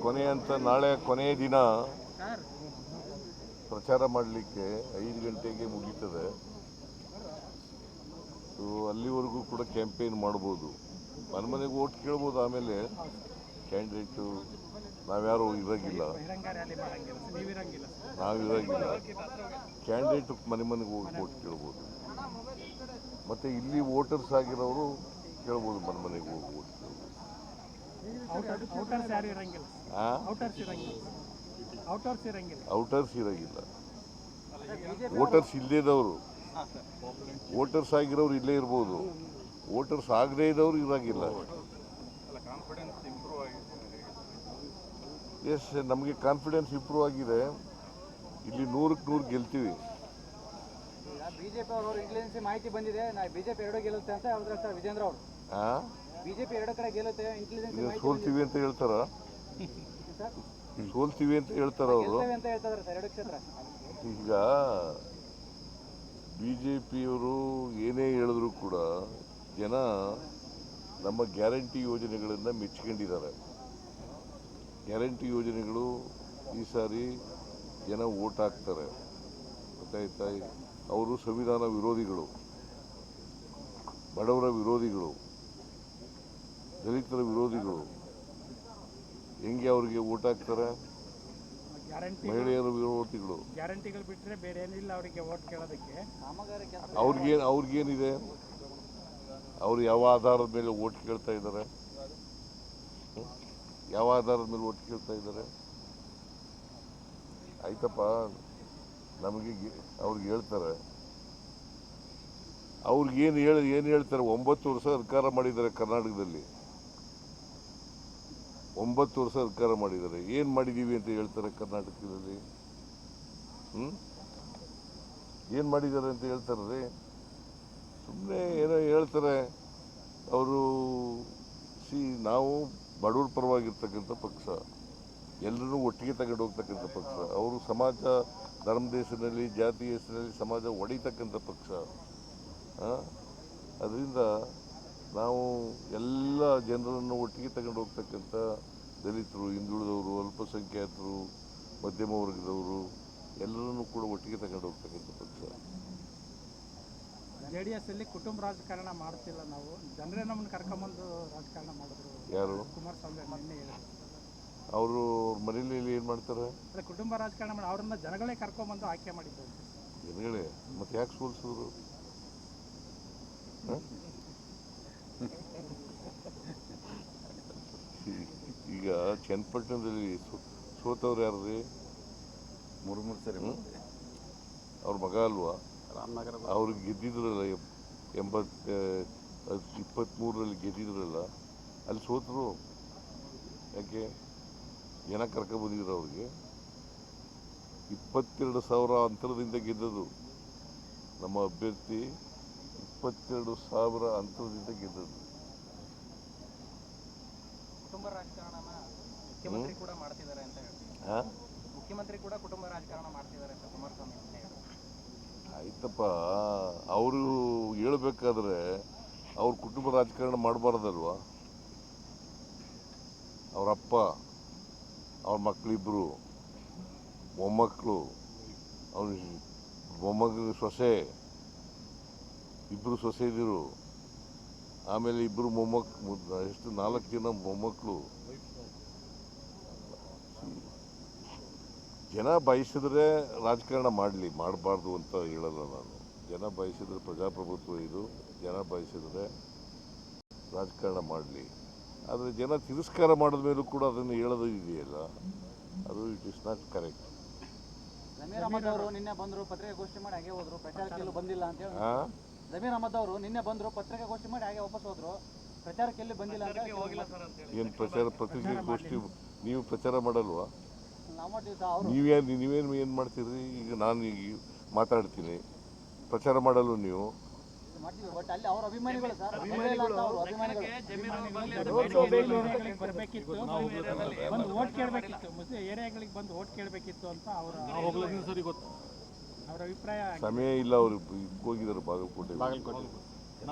ಕೊನೆ ಅಂತ ನಾಳೆ ಕೊನೆಯ ದಿನ ಪ್ರಚಾರ ಮಾಡಲಿಕ್ಕೆ 5 ಗಂಟೆಗೆ ಮುಗೀತದೆ. ಸೊ ಅಲ್ಲಿವರೆಗೂ ಕೂಡ ಕ್ಯಾಂಪೇನ್ ಮಾಡ್ಬೋದು, ಮನೆಗೆ ಓಟ್ ಕೇಳ್ಬೋದು. ಆಮೇಲೆ ಕ್ಯಾಂಡಿಡೇಟು ನಾವ್ಯಾರು ಇರೋಂಗಿಲ್ಲ, ನಾವಿರೋಂಗಿಲ್ಲ. ಕ್ಯಾಂಡಿಡೇಟ್ ಮನೆಗೆ ಹೋಗಿ ಓಟ್ ಕೇಳ್ಬೋದು. ಮತ್ತು ಇಲ್ಲಿ ವೋಟರ್ಸ್ ಆಗಿರೋರು ಕೇಳ್ಬೋದು, ಮನೆಗೆ ಹೋಗಿ ಓಟ್ ಕೇಳ್ಬೋದು. ಔಟರ್ಸ್ ಇರೋಂಗಿಲ್ಲ. ವೋಟರ್ಸ್ ಇಲ್ಲದೇದವರು, ವೋಟರ್ಸ್ ಆಗಿರೋರು ಇಲ್ಲೇ ಇರ್ಬೋದು, ವೋಟರ್ಸ್ ಆಗದೇ ಇದ್ದವ್ರು ಇರೋಂಗಿಲ್ಲ. ಎಸ್, ನಮಗೆ ಕಾನ್ಫಿಡೆನ್ಸ್ ಇಂಪ್ರೂವ್ ಆಗಿದೆ. ಇಲ್ಲಿ 100ಕ್ಕೆ 100 ಗೆಲ್ತೀವಿ. ಬಿಜೆಪಿ ಅವರು ಇಂಟೆಲಿಜೆನ್ಸ್ ಮಾಹಿತಿ ಬಂದಿದೆ, ಬಿಜೆಪಿ 2 ಗೆಲ್ಲುತ್ತೆ ಅಂತ ಹೇಳಿದ್ರು ಸರ್ ವಿಜೇಂದ್ರ ಅವರು. ಬಿಜೆಪಿ 2 ಕಡೆ ಗೆಲ್ಲುತ್ತೆ, ಇಂಟೆಲಿಜೆನ್ಸ್ ಸೋಲ್ತೀವಿ ಅಂತ ಹೇಳ್ತಾರ, ಸೋಲ್ತೀವಿ ಅಂತ ಹೇಳ್ತಾರ ಅವರು. ಈಗ ಬಿಜೆಪಿಯವರು ಏನೇ ಹೇಳಿದ್ರು ಕೂಡ ಜನ ನಮ್ಮ ಗ್ಯಾರಂಟಿ ಯೋಜನೆಗಳನ್ನು ಮೆಚ್ಕೊಂಡಿದ್ದಾರೆ. ಗ್ಯಾರಂಟಿ ಯೋಜನೆಗಳು ಈ ಸಾರಿ ಜನ ಓಟ್ ಹಾಕ್ತಾರೆ, ಗೊತ್ತಾಯ್ತಾ? ಅವರು ಸಂವಿಧಾನ ವಿರೋಧಿಗಳು, ಬಡವರ ವಿರೋಧಿಗಳು, ದಲಿತರ ವಿರೋಧಿಗಳು. ಹೆಂಗೆ ಅವ್ರಿಗೆ ಓಟ್ ಹಾಕ್ತಾರೆ? ಮಹಿಳೆಯರ ವಿರೋಧಿಗಳು. ಗ್ಯಾರಂಟಿಗಳು ಬಿಟ್ಟರೆ ಬೇರೆ ಏನಿಲ್ಲ ಅವರಿಗೆ ಓಟ್ ಕೇಳೋದಕ್ಕೆ. ಅವ್ರಿಗೇನಿದೆ? ಅವ್ರು ಯಾವ ಆಧಾರದ ಮೇಲೆ ಓಟ್ ಕೇಳ್ತಾ ಇದ್ದಾರೆ? ಯಾವ ಆಧಾರದ ಮೇಲೆ ಓಟ್ ಕೇಳ್ತಾ ಇದ್ದಾರೆ? ಆಯ್ತಪ್ಪ, ನಮಗೆ ಅವ್ರಿಗೆ ಹೇಳ್ತಾರೆ, ಅವ್ರಿಗೇನು ಏನು ಹೇಳ್ತಾರೆ? 9 ವರ್ಷ ಸರ್ಕಾರ ಮಾಡಿದ್ದಾರೆ ಕರ್ನಾಟಕದಲ್ಲಿ, 9 ವರ್ಷ ಸರ್ಕಾರ ಮಾಡಿದ್ದಾರೆ. ಏನು ಮಾಡಿದ್ದೀವಿ ಅಂತ ಹೇಳ್ತಾರೆ ಕರ್ನಾಟಕದಲ್ಲಿ? ಏನು ಮಾಡಿದ್ದಾರೆ ಅಂತ ಹೇಳ್ತಾರೆ? ಸುಮ್ಮನೆ ಏನೋ ಹೇಳ್ತಾರೆ ಅವರು. ನಾವು ಬಡವ್ರ ಪರವಾಗಿರ್ತಕ್ಕಂಥ ಪಕ್ಷ, ಎಲ್ಲರೂ ಒಟ್ಟಿಗೆ ತಗೊಂಡು ಹೋಗ್ತಕ್ಕಂಥ ಪಕ್ಷ. ಅವರು ಸಮಾಜ, ಧರ್ಮದ ಹೆಸರಿನಲ್ಲಿ, ಜಾತಿ ಹೆಸರಿನಲ್ಲಿ ಸಮಾಜ ಒಡಿತಕ್ಕಂಥ ಪಕ್ಷ. ಅದರಿಂದ ನಾವು ಎಲ್ಲ ಜನರನ್ನು ಒಟ್ಟಿಗೆ ತಗೊಂಡು ಹೋಗ್ತಕ್ಕಂಥ ದಲಿತರು, ಹಿಂದುಳಿದವರು, ಅಲ್ಪಸಂಖ್ಯಾತರು, ಮಧ್ಯಮ ವರ್ಗದವರು ಎಲ್ಲರನ್ನೂ ಕೂಡ ಒಟ್ಟಿಗೆ ತಗೊಂಡು ಹೋಗ್ತಕ್ಕಂಥ ಪಕ್ಷ. JDS ಅಲ್ಲಿ ಕುಟುಂಬ ರಾಜಕಾರಣ ಮಾಡ್ತಿಲ್ಲ, ನಾವು ಜನರೇ ನಮ್ಮನ್ನು ಕರ್ಕೊಂಬಂದು ರಾಜಕಾರಣ ಮಾಡಿದ್ರು. ಯಾರು? ಕುಮಾರಸ್ವಾಮಿ ನಿನ್ನೆ ಹೇಳಿದ್ರು. ಅವರು ಮನೆಯಲ್ಲಿ ಏನು ಮಾಡ್ತಾರೆ? ಅದೇ ಕುಟುಂಬ ರಾಜಕಾರಣ ಮಾಡಿ ಅವ್ರನ್ನ ಜನಗಳೇ ಕರ್ಕೊಂಬಂದು ಆಯ್ಕೆ ಮಾಡಿದ್ದಾರೆ. ಜನಗಳೇ? ಮತ್ತೆ ಯಾಕೆ ಸೋಲಿಸಿದ್ರು? ಈಗ ಚನ್ನಪಟ್ಟಣದಲ್ಲಿ ಸೋತವ್ರು ಯಾರ್ರಿ? 3 ಸರಿ ಅವ್ರ ಮಗ ಅಲ್ವಾ? ಅವ್ರಿಗೆ ಗೆದ್ದಿದ್ರಲ್ಲ 23ರಲ್ಲಿ ಗೆದ್ದಿದ್ರಲ್ಲ, ಅಲ್ಲಿ ಸೋತರು. ಯಾಕೆ? ಜನ ಕರ್ಕೊಂಡ್ಬಂದಿದ್ರು ಅವ್ರಿಗೆ. 22,000 ಅಂತರದಿಂದ ಗೆದ್ದದು ನಮ್ಮ ಅಭ್ಯರ್ಥಿ. 22,000 ಅಂತರದಿಂದ ಗೆದ್ದದ್ದು. ಕುಟುಂಬ ರಾಜಕಾರಣನ ಮುಖ್ಯಮಂತ್ರಿ ಕೂಡ ಮಾಡ್ತಿದ್ದಾರೆ ಅಂತ ಹೇಳ್ತೀವಿ. ಮುಖ್ಯಮಂತ್ರಿ ಕೂಡ ಕುಟುಂಬ ರಾಜಕಾರಣ ಮಾಡ್ತಿದ್ದಾರೆ ಅಂತ ಕುಮಾರಸ್ವಾಮಿ ಹೇಳಿದ್ರು. ಆಯ್ತಪ್ಪ, ಅವರು ಹೇಳ್ಬೇಕಾದ್ರೆ ಅವ್ರ ಕುಟುಂಬ ರಾಜಕಾರಣ ಮಾಡಬಾರ್ದಲ್ವಾ? ಅವರಪ್ಪ, ಅವ್ರ ಮಕ್ಕಳಿಬ್ಬರು, ಮೊಮ್ಮಕ್ಕಳು, ಅವ್ರ ಮೊಮ್ಮಗನ ಸೊಸೆ, ಇಬ್ಬರು ಸೊಸೆದಿರು, ಆಮೇಲೆ ಇಬ್ಬರು ಮೊಮ್ಮಕ್ಕಳು, ಎಷ್ಟು 4 ಜನ ಮೊಮ್ಮಕ್ಕಳು. ಜನ ಬಯಸಿದ್ರೆ ರಾಜಕಾರಣ ಮಾಡಲಿ, ಮಾಡಬಾರ್ದು ಅಂತ ಹೇಳಲ್ಲ ನಾನು. ಜನ ಬಯಸಿದ್ರೆ ಪ್ರಜಾಪ್ರಭುತ್ವ ಇದು, ಜನ ಬಯಸಿದ್ರೆ ರಾಜಕಾರಣ ಮಾಡಲಿ. ಆದರೆ ಜನ ತಿರಸ್ಕಾರ ಮಾಡಿದ ಮೇಲೂ ಕೂಡ ಅದನ್ನು ಹೇಳೋದು ಇದೆಯಲ್ಲ, ಅದು it is not correct. Zameer Ahmed ಅವರು ನಿನ್ನೆ ಬಂದರು, ಪತ್ರಿಕಾಗೋಷ್ಠಿ ಮಾಡಿ ಹಾಗೆ ಹೋದ್ರು, ಪ್ರಚಾರಕ್ಕೆ ಎಲ್ಲೂ ಬಂದಿಲ್ಲ ಅಂತ ಹೇಳಿ. ಜಮೀರ್ ಅಹಮದ್ ಅವರು ನಿನ್ನೆ ಬಂದರು, ಪತ್ರಿಕಾಗೋಷ್ಠಿ ಮಾಡಿ ಹಾಗೆ ವಾಪಸ್ ಹೋದ್ರು, ಪ್ರಚಾರಕ್ಕೆ ಎಲ್ಲಿ ಬಂದಿಲ್ಲ ಅಂತ. ಏನು ಪ್ರಚಾರ? ಪತ್ರಿಕಾಗೋಷ್ಠಿ ನೀವು ಪ್ರಚಾರ ಮಾಡಲ್ವಾ? ನೀವೇನು ಏನು ಮಾಡ್ತೀರಿ? ಈಗ ನಾನು ಈಗ ಮಾತಾಡ್ತೀನಿ, ಪ್ರಚಾರ ಮಾಡಲ್ವ ನೀವು? ಬರಬೇಕಿತ್ತು, ಬಂದು ಓಟ್ ಕೇಳಬೇಕಿತ್ತು, ಮುಸ್ಲಿಂ ಏರಿಯಾಗಳಿಗೆ ಬಂದು ಓಟ್ ಕೇಳಬೇಕಿತ್ತು ಅಂತ ಅವರ ಅಭಿಪ್ರಾಯ. ಸಮಯ ಇಲ್ಲ, ಅವರು ಹೋಗಿದ್ದಾರೆ ಬಾಗಲಕೋಟೆ.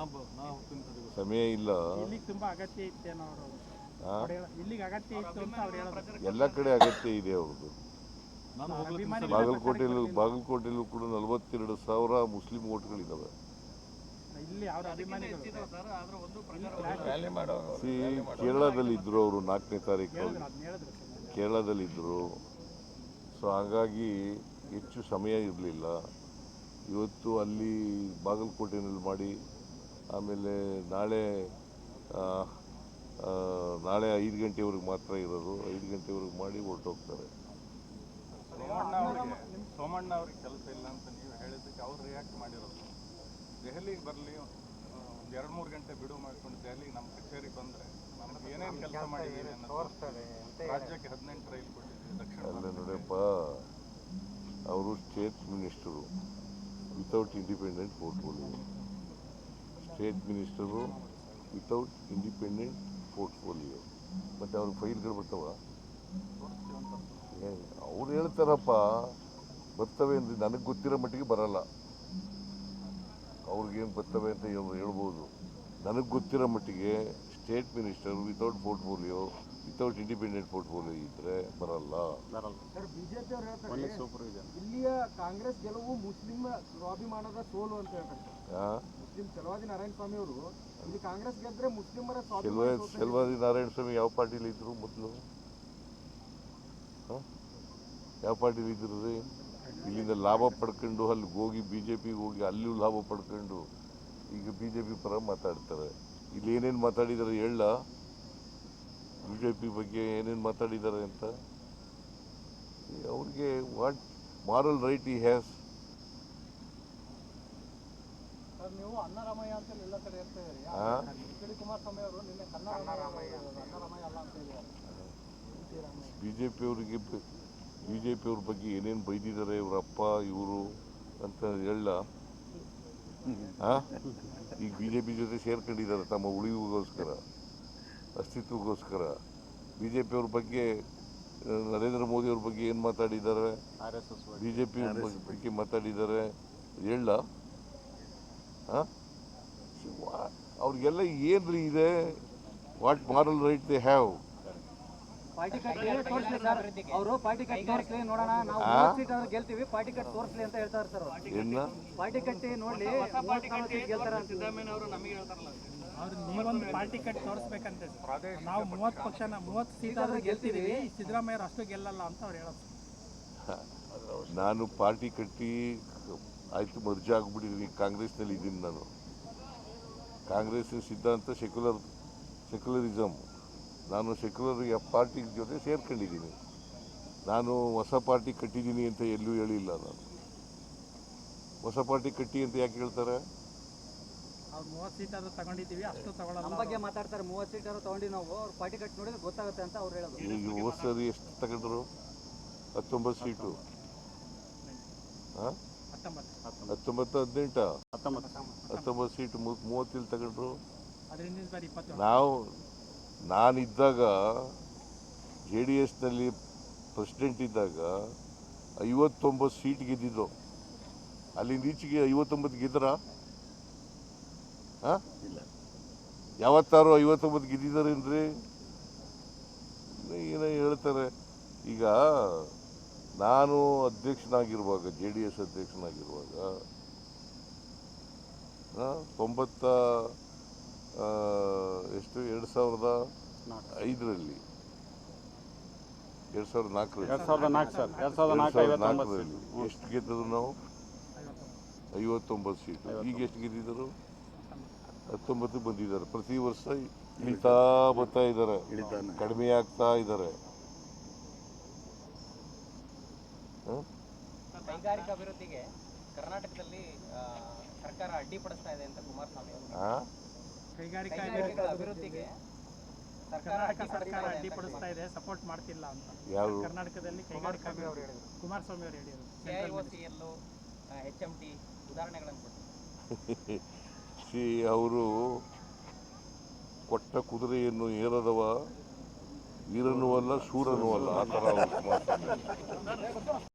ಸಮಯ ಇಲ್ಲ, ಇಲ್ಲಿಗೆ ತುಂಬಾ ಅಗತ್ಯ ಇತ್ತೇನೋ ಅವರು. ಅವ್ರು ಇಲ್ಲಿಗೆ ಅಗತ್ಯ ಇತ್ತು ಅಂತ ಅವ್ರು ಹೇಳೋದು. ಎಲ್ಲ ಕಡೆ ಅಗತ್ಯ ಇದೆ ಅವ್ರದ್ದು. ಅಭಿಮಾನಿಗಳು ಬಾಗಲಕೋಟೆಯಲ್ಲೂ ಕೂಡ 42,000 ಮುಸ್ಲಿಂ ಓಟ್ಗಳಿದ್ದಾವೆ. ಇಲ್ಲಿ ಅವ್ರ ಅಭಿಮಾನಿಗಳು ಕೇರಳದಲ್ಲಿದ್ದರು ಅವರು 4ನೇ ತಾರೀಕು ಅದನ್ನ ಹೇಳಿದ್ರು ಸರ್. ಕೇರಳದಲ್ಲಿದ್ದರು. ಸೊ ಹಾಗಾಗಿ ಹೆಚ್ಚು ಸಮಯ ಇರಲಿಲ್ಲ. ಇವತ್ತು ಅಲ್ಲಿ ಬಾಗಲಕೋಟೆಯಲ್ಲಿ ಮಾಡಿ ಆಮೇಲೆ ನಾಳೆ 5 ಗಂಟೆವರೆಗೆ ಮಾತ್ರ ಇರೋದು. 5 ಗಂಟೆವರೆಗೆ ಮಾಡಿ ಹೊರಟೋಗ್ತಾರೆ. ಸೋಮಣ್ಣ ಅವ್ರಿಗೆ ಕೆಲಸ ಇಲ್ಲ ಅಂತ ನೀವು ಹೇಳಿದ್ದಕ್ಕೆ ಅವ್ರು ರಿಯಾಕ್ಟ್ ಮಾಡಿರೋದು, ದೆಹಲಿಗೆ ಬರಲಿ, ಒಂದು 2-3 ಗಂಟೆ ಬಿಡುವು ಮಾಡಿಕೊಂಡು ದೆಹಲಿಗೆ ನಮ್ಮ ಕಚೇರಿಗೆ ಬಂದರೆ ನಮ್ಗೆ ಏನೇನು ಕೆಲಸ ಮಾಡಿದ್ದೀವಿ ಅನ್ನೋದು. ರಾಜ್ಯಕ್ಕೆ 18 ರೈಲು ಕೊಟ್ಟಿದ್ದೀವಿ ದಕ್ಷಿಣ. ಅಲ್ಲ ನೋಡಪ್ಪ, ಅವರು state minister without independent portfolio. State minister without independent portfolio. ಮತ್ತು ಅವ್ರಿಗೆ ಫೈಲ್ಗಳು ಬರ್ತಾವ? ಅವ್ರು ಹೇಳ್ತಾರಪ್ಪ ಬರ್ತವೆ ಅಂದರೆ ನನಗೆ ಗೊತ್ತಿರೋ ಮಟ್ಟಿಗೆ ಬರಲ್ಲ. ಅವ್ರಿಗೇನು ಬರ್ತವೆ ಅಂತ ಹೇಳ್ಬೋದು. ನನಗೆ ಗೊತ್ತಿರೋ ಮಟ್ಟಿಗೆ state minister without portfolio, without independent portfolio ಇದ್ದರೆ ಬರಲ್ಲ. ಸರ್, ಬಿಜೆಪಿ ಅವರು ಹೇಳ್ತಾರೆ ಇಲ್ಲಿಯ ಕಾಂಗ್ರೆಸ್ ಗೆಲುವು ಮುಸ್ಲಿಂ ಸ್ವಾಭಿಮಾನದ ಸೋಲು ಅಂತ ಹೇಳ್ತಾರೆ. ಮುಸ್ಲಿಂ ಚಲವಾದಿ ನಾರಾಯಣ ಸ್ವಾಮಿ ಅವರು ಇಲ್ಲಿ ಕಾಂಗ್ರೆಸ್ ಗೆದ್ರೆ ಮುಸ್ಲಿಮರ ಚೆಲುವಾದಿ ನಾರಾಯಣ ಸ್ವಾಮಿ ಯಾವ ಪಾರ್ಟಿಲಿ ಇದ್ರು ಮೊದಲು? ಯಾವ ಪಾರ್ಟಿಲಿ ಇದ್ರು ರೀ? ಇಲ್ಲಿಂದ ಲಾಭ ಪಡ್ಕೊಂಡು ಅಲ್ಲಿಗೆ ಹೋಗಿ BJPಗೆ ಹೋಗಿ ಅಲ್ಲೂ ಲಾಭ ಪಡ್ಕೊಂಡು ಈಗ BJP ಪರ ಮಾತಾಡ್ತಾರೆ. ಇಲ್ಲಿ ಏನೇನು ಮಾತಾಡಿದ್ದಾರೆ ಹೇಳ? BJP ಬಗ್ಗೆ ಏನೇನು ಮಾತಾಡಿದ್ದಾರೆ ಅಂತ ಅವ್ರಿಗೆ ವಾಟ್ ಮಾರಲ್ ರೈಟ್ ಈ ಹ್ಯಾಸ್? ಸರ್, ನೀವು ಅನ್ನರಾಮಯ್ಯ ಅಂತ ಎಲ್ಲ ಕಡೆ ಇರ್ತಾ ಇದ್ದೀರಿ. ಕುಮಾರಸ್ವಾಮಿ ಅವರು ನಿನ್ನೆ ಅನ್ನರಾಮಯ್ಯ ಅಲ್ಲ ಅಂತ ಹೇಳಿದ್ದಾರೆ. BJP ಅವ್ರ ಬಗ್ಗೆ ಏನೇನು ಬೈದಿದ್ದಾರೆ ಇವರಪ್ಪ ಇವರು ಅಂತ ಹೇಳ? ಈಗ BJP ಜೊತೆ ಸೇರ್ಕೊಂಡಿದ್ದಾರೆ ತಮ್ಮ ಉಳಿವಿಗೋಸ್ಕರ, ಅಸ್ತಿತ್ವಕ್ಕೋಸ್ಕರ. BJP ಅವ್ರ ಬಗ್ಗೆ ನರೇಂದ್ರ ಮೋದಿ ಅವ್ರ ಬಗ್ಗೆ ಏನು ಮಾತಾಡಿದ್ದಾರೆ? BJP ಬಗ್ಗೆ ಮಾತಾಡಿದ್ದಾರೆ ಹೇಳ? ಅವ್ರಿಗೆಲ್ಲ ಏನ್ರಿ ಇದೆ? What moral right they have? Party cut ತೋರಿಸ್ಲಿ ಸರ್, ಅವರು ಪಾರ್ಟಿ ಕಟ್ ತೋರಿಸ್ಲಿ ನೋಡೋಣ, ನಾವು 30 ಸೀಟ್ ಆದ್ರೆ ಗೆಲ್ತೀವಿ, ಪಾರ್ಟಿ ಕಟ್ ತೋರಿಸ್ಲಿ ಅಂತ ಹೇಳ್ತಾರೆ ಸರ್. ಏನ ಪಾರ್ಟಿ ಕಟ್ಟಿ ನೋಡ್ಲಿ 30 ಸೀಟ್ ಗೆಲ್ತಾರೆ ಅಂತ. ಅವ್ರು ನೀವೊಂದು ಪಾರ್ಟಿ ಕಟ್ ತೋರಿಸ್ಬೇಕಂತೆ. ನಾವು 30 ಸೀಟ್ ಆದ್ರೆ ಗೆಲ್ತೀವಿ, ಸಿದ್ದರಾಮಯ್ಯರು ಅಷ್ಟು ಗೆಲ್ಲಲ್ಲ ಅಂತ ಅವ್ರು ಹೇಳೋದು. ನಾನು ಪಾರ್ಟಿ ಕಟ್ಟಿ ಆಯ್ತು ಮರ್ಜಿ ಆಗ್ಬಿಟ್ಟಿದ್ದೀನಿ. ಕಾಂಗ್ರೆಸ್ನಲ್ಲಿ ಇದ್ದೀನಿ ನಾನು. ಕಾಂಗ್ರೆಸ್ಸಿನ ಸಿದ್ಧಾಂತ ಸೆಕ್ಯುಲರಿಸಮ್. ನಾನು ಸೆಕ್ಯುಲರ್ ಪಾರ್ಟಿ ಜೊತೆ ಸೇರ್ಕೊಂಡಿದ್ದೀನಿ. ನಾನು ಹೊಸ ಪಾರ್ಟಿ ಕಟ್ಟಿದ್ದೀನಿ ಅಂತ ಎಲ್ಲೂ ಹೇಳಿಲ್ಲ. ನಾನು ಹೊಸ ಪಾರ್ಟಿ ಕಟ್ಟಿ ಅಂತ ಯಾಕೆ ಹೇಳ್ತಾರೆ? ಅವ್ರು 30 ಸೀಟ್ ಆದ್ರೂ ತಗೊಂಡಿದ್ದೀವಿ, ಅಷ್ಟು ತಗೊಳ್ಳಲ್ಲ. ನಮ್ಮ ಬಗ್ಗೆ ಮಾತಾಡ್ತಾರೆ. 30 ಸೀಟ್ ಆದ್ರೂ ತಗೊಂಡು ನಾವು ಅವ್ರ ಪಾರ್ಟಿ ಕಟ್ ನೋಡಿದ್ರೆ ಗೊತ್ತಾಗುತ್ತೆ ಅಂತ ಅವ್ರು ಹೇಳೋದು. ಈಗ ಹೋದ ಸರಿ ಎಷ್ಟು ತಗೊಂಡ್ರು? 19 ಸೀಟು. 19 ಸೀಟು 30 ತಗೊಂಡ್ರು. ನಾನಿದ್ದಾಗ JDSನಲ್ಲಿ ಪ್ರೆಸಿಡೆಂಟ್ ಇದ್ದಾಗ 59 ಸೀಟ್ ಗೆದ್ದಿದ್ದು. ಅಲ್ಲಿಂದ ಈಚೆಗೆ 59 ಗೆದ್ರ? ಯಾವತ್ತಾರು 59 ಗೆದ್ದಿದ್ದಾರೇನ್ರಿ? ಏನೋ ಹೇಳ್ತಾರೆ. ಈಗ ನಾನು ಅಧ್ಯಕ್ಷನಾಗಿರುವಾಗ, JDS ಅಧ್ಯಕ್ಷನಾಗಿರುವಾಗ 2005ರಲ್ಲಿ 2004ರಲ್ಲಿ ಎಷ್ಟು ಗೆದ್ದರು ನಾವು? 59 ಸೀಟು. ಈಗ ಎಷ್ಟು ಗೆದ್ದಿದ್ದರು? 19 ಬಂದಿದ್ದಾರೆ. ಪ್ರತಿ ವರ್ಷ ಇಳಿತಾ ಬರ್ತಾ ಇದ್ದಾರೆ, ಕಡಿಮೆ ಆಗ್ತಾ ಇದ್ದಾರೆ. ಕೈಗಾರಿಕಾ ಅಭಿವೃದ್ಧಿಗೆ ಕರ್ನಾಟಕದಲ್ಲಿ ಸರ್ಕಾರ ಅಡ್ಡಿಪಡಿಸ್ತಾ ಇದೆ ಅಂತ ಕುಮಾರಸ್ವಾಮಿ ಅವರು. ಕೈಗಾರಿಕಾ ಅಭಿವೃದ್ಧಿಗೆ ಸರ್ಕಾರ ಅಡ್ಡಿಪಡಿಸ್ತಾ ಇದೆ, ಸಪೋರ್ಟ್ ಮಾಡ್ತಿಲ್ಲ ಅಂತ. ಯಾರು? ಕರ್ನಾಟಕದಲ್ಲಿ ಕೈಗಾರಿಕಾ ಕುಮಾರಸ್ವಾಮಿ ಅವರು ಹೇಳಿದರು. CIOCL, HMT ಉದಾಹರಣೆಗಳನ್ನು ಕೊಟ್ಟರು. ಅವರು ಕೊಟ್ಟ ಕುದುರೆಯನ್ನು ಏರದವ ವೀರನೂ ಅಲ್ಲ, ಶೂರನೂ ಅಲ್ಲ. ಆ ಥರ